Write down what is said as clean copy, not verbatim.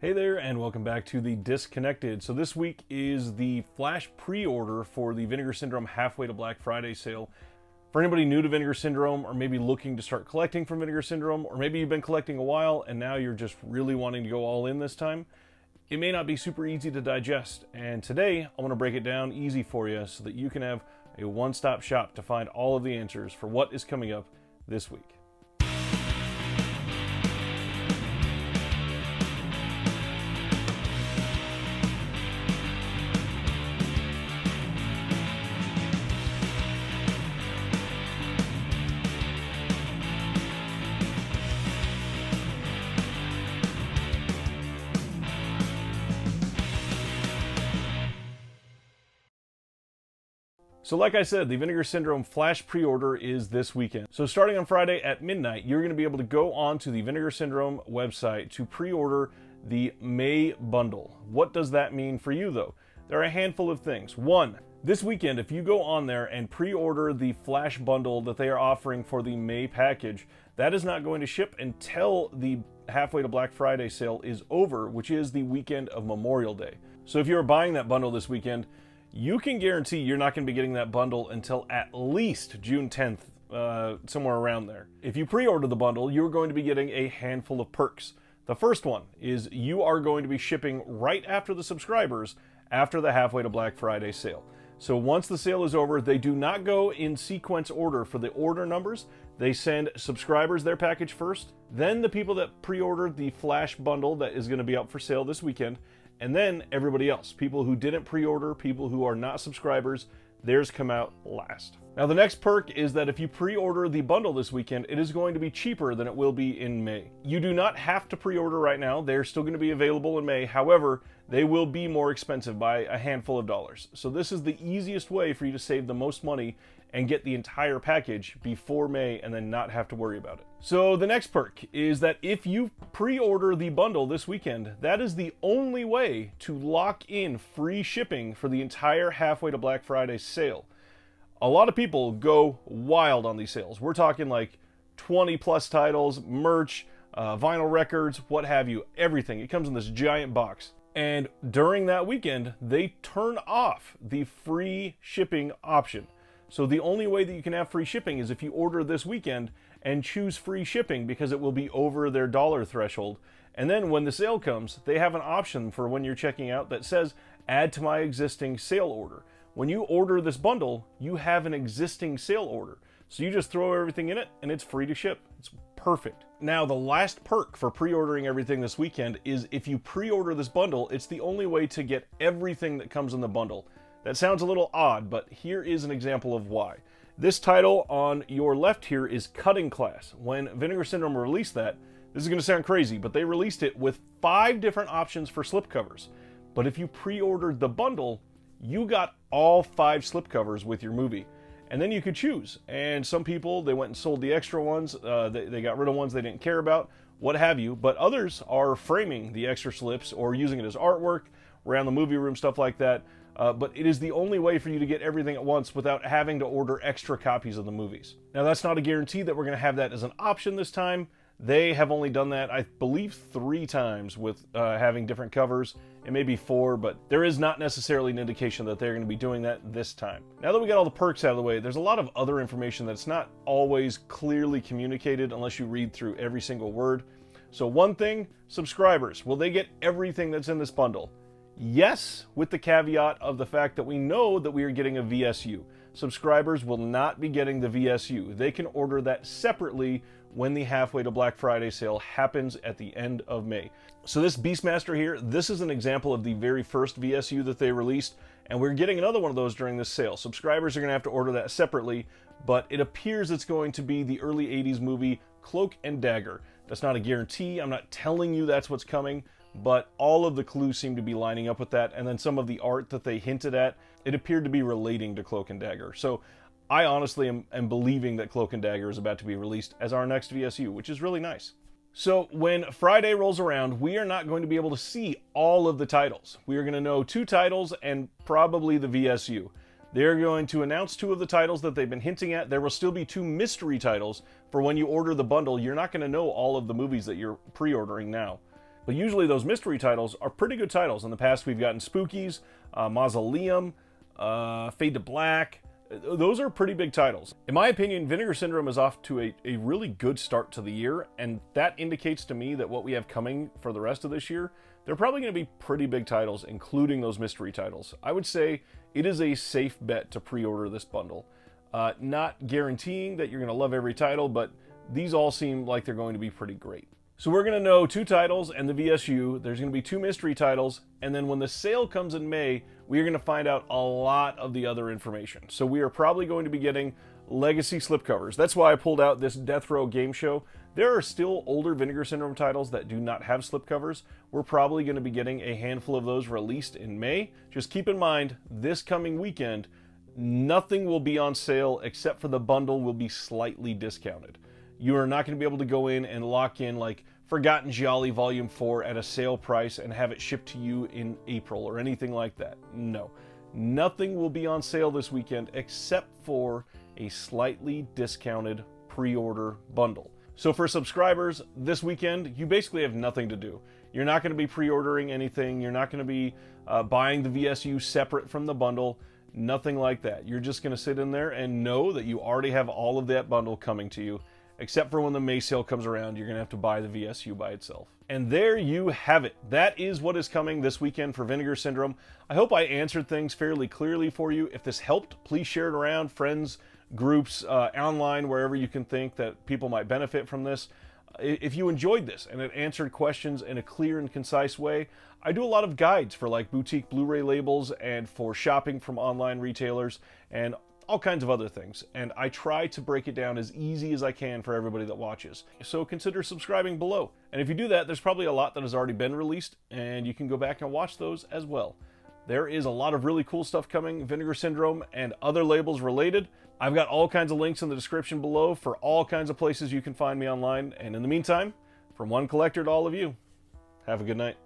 Hey there, and welcome back to the Disconnected. So this week is the Flash Pre-order for the Vinegar Syndrome Halfway to Black Friday sale. For anybody new to Vinegar Syndrome, or maybe looking to start collecting from Vinegar Syndrome, or maybe you've been collecting a while and now you're just really wanting to go all in this time, it may not be super easy to digest. And today, I want to break it down easy for you so that you can have a one-stop shop to find all of the answers for what is coming up this week. So like I said, the Vinegar Syndrome Flash Pre-order is this weekend. So starting on Friday at midnight, you're going to be able to go on to the Vinegar Syndrome website to pre-order the May bundle. What does that mean for you though? There are a handful of things. One, this weekend, if you go on there and pre-order the Flash bundle that they are offering for the May package, that is not going to ship until the Halfway to Black Friday sale is over, which is the weekend of Memorial Day. So if you're buying that bundle this weekend, you can guarantee you're not going to be getting that bundle until at least June 10th, somewhere around there. If you pre-order the bundle, you're going to be getting a handful of perks. The first one is you are going to be shipping right after the subscribers after the Halfway to Black Friday sale. So once the sale is over, they do not go in sequence order for the order numbers. They send subscribers their package first, then the people that pre-ordered the Flash bundle that is going to be up for sale this weekend, and then everybody else, people who didn't pre-order, people who are not subscribers, theirs come out last. Now the next perk is that if you pre-order the bundle this weekend, it is going to be cheaper than it will be in May. You do not have to pre-order right now. They're still going to be available in May. However, they will be more expensive by a handful of dollars. So this is the easiest way for you to save the most money and get the entire package before May and then not have to worry about it. So the next perk is that if you pre-order the bundle this weekend, that is the only way to lock in free shipping for the entire Halfway to Black Friday sale. A lot of people go wild on these sales. We're talking like 20 plus titles, merch, vinyl records, what have you, everything. It comes in this giant box. And during that weekend, they turn off the free shipping option. So the only way that you can have free shipping is if you order this weekend and choose free shipping because it will be over their dollar threshold. And then when the sale comes, they have an option for when you're checking out that says, add to my existing sale order. When you order this bundle, you have an existing sale order. So you just throw everything in it and it's free to ship. It's perfect. Now, the last perk for pre-ordering everything this weekend is if you pre-order this bundle, it's the only way to get everything that comes in the bundle. That sounds a little odd, but here is an example of why. This title on your left here is Cutting Class. When Vinegar Syndrome released that, this is going to sound crazy, but they released it with 5 different options for slipcovers. But if you pre-ordered the bundle, you got all 5 slipcovers with your movie. And then you could choose. And some people, they went and sold the extra ones. They got rid of ones they didn't care about, what have you. But others are framing the extra slips or using it as artwork around the movie room, stuff like that. But it is the only way for you to get everything at once without having to order extra copies of the movies. Now, that's not a guarantee that we're going to have that as an option this time. They have only done that, I believe, 3 times with having different covers. It may be 4, but there is not necessarily an indication that they're going to be doing that this time. Now that we got all the perks out of the way, there's a lot of other information that's not always clearly communicated unless you read through every single word. So one thing, subscribers, will they get everything that's in this bundle? Yes, with the caveat of the fact that we know that we are getting a VSU. Subscribers will not be getting the VSU. They can order that separately when the Halfway to Black Friday sale happens at the end of May. So this Beastmaster here, this is an example of the very first VSU that they released, and we're getting another one of those during this sale. Subscribers are going to have to order that separately, but it appears it's going to be the early 80s movie Cloak and Dagger. That's not a guarantee. I'm not telling you that's what's coming, but all of the clues seem to be lining up with that, and then some of the art that they hinted at, it appeared to be relating to Cloak and Dagger. So I honestly am believing that Cloak and Dagger is about to be released as our next VSU, which is really nice. So when Friday rolls around, we are not going to be able to see all of the titles. We are going to know 2 titles and probably the VSU. They're going to announce 2 of the titles that they've been hinting at. There will still be 2 mystery titles for when you order the bundle. You're not going to know all of the movies that you're pre-ordering now. But usually those mystery titles are pretty good titles. In the past, we've gotten Spookies, Mausoleum, Fade to Black. Those are pretty big titles. In my opinion, Vinegar Syndrome is off to a really good start to the year, and that indicates to me that what we have coming for the rest of this year, they're probably going to be pretty big titles, including those mystery titles. I would say it is a safe bet to pre-order this bundle. Not guaranteeing that you're going to love every title, but these all seem like they're going to be pretty great. So we're going to know 2 titles and the VSU. There's going to be 2 mystery titles, and then when the sale comes in May, we are going to find out a lot of the other information. So we are probably going to be getting legacy slipcovers. That's why I pulled out this Death Row game show. There are still older Vinegar Syndrome titles that do not have slipcovers. We're probably going to be getting a handful of those released in May. Just keep in mind, this coming weekend, nothing will be on sale except for the bundle will be slightly discounted. You are not going to be able to go in and lock in like Forgotten Jolly Volume 4 at a sale price and have it shipped to you in April or anything like that. No. Nothing will be on sale this weekend except for a slightly discounted pre-order bundle. So for subscribers, this weekend, you basically have nothing to do. You're not going to be pre-ordering anything. You're not going to be buying the VSU separate from the bundle. Nothing like that. You're just going to sit in there and know that you already have all of that bundle coming to you. Except for when the May sale comes around, you're going to have to buy the VSU by itself. And there you have it. That is what is coming this weekend for Vinegar Syndrome. I hope I answered things fairly clearly for you. If this helped, please share it around, friends, groups, online, wherever you can think that people might benefit from this. If you enjoyed this and it answered questions in a clear and concise way, I do a lot of guides for like boutique Blu-ray labels and for shopping from online retailers and all kinds of other things, and I try to break it down as easy as I can for everybody that watches. So consider subscribing below. And if you do that, there's probably a lot that has already been released, and you can go back and watch those as well. There is a lot of really cool stuff coming, Vinegar Syndrome and other labels related. I've got all kinds of links in the description below for all kinds of places you can find me online. And in the meantime, from one collector to all of you, have a good night.